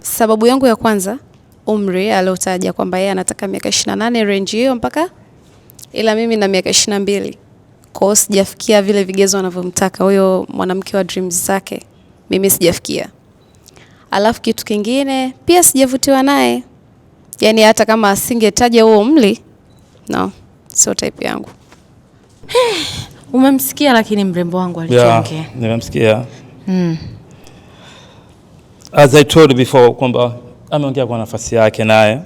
Sababu yangu ya kwanza, umri aliotaja kwamba yeye anataka miaka 28 range hiyo mpaka, ila mimi na miaka 22. Kwa hiyo sijafikia vile vigezo anavyomtaka huyo mwanamke wa dreams zake. Mimi sijafikia. Alafu kitu kingine, pia sijavutiwa naye. Yaani hata kama asingetaja huo umri, no, sio type yangu. Umemsikia lakini mrembo wangu alichoongea. Yeah, nimemsikia. As I told before kwamba ameongea kwa nafasi yake naye.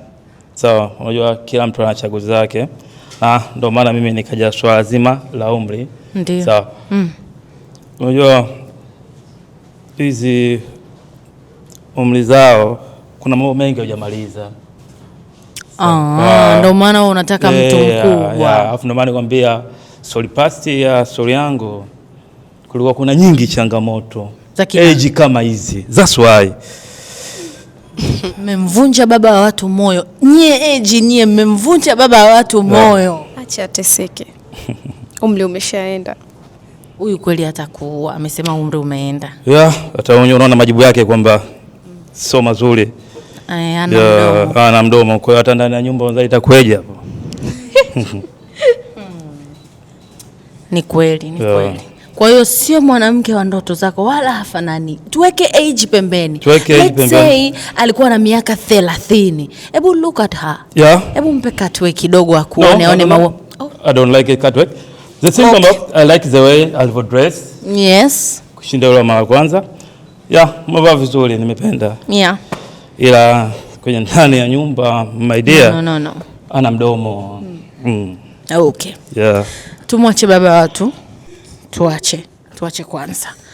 So, unajua kila mtu ana chaguzi zake. Ndio maana mimi nikaja swala zima la umri. Ndio. So, unajua hizi umri zao kuna mambo mengi hujamaliza. Ndio maana unataka mtu mkubwa. Alafu ndio maana nikwambia story past ya story yangu kulikuwa kuna nyingi changamoto. Age kama hizi. That's why. Mmemvunja baba wa watu moyo. Nyie mmemvunja baba wa watu moyo. Acha ateseke. Umri umeshaenda. Huyu kweli atakuwa amesema umri umeenda. Hata unaona majibu yake kwamba sio mazuri. Ana mdomo. Kwa hiyo hata ndani ya nyumba unaweza itakweje hapo. Ni kweli. Kwa hiyo sio mwanamke wa ndoto zako wala hafanani. Tuweke age pembeni. Let's say alikuwa na miaka 30. Hebu look at her. Hebu mpe katwe kidogo akuone aone maua. I don't like it katwe. The thing about I like the way alivyo dress. Yes. Kushinda yule mara kwanza. Mavaa vizuri nimependa. Ila kwenye ndani ya nyumba my dear. No. Ana mdomo. Okay. Tumwache baba watu. Tuache kwanza.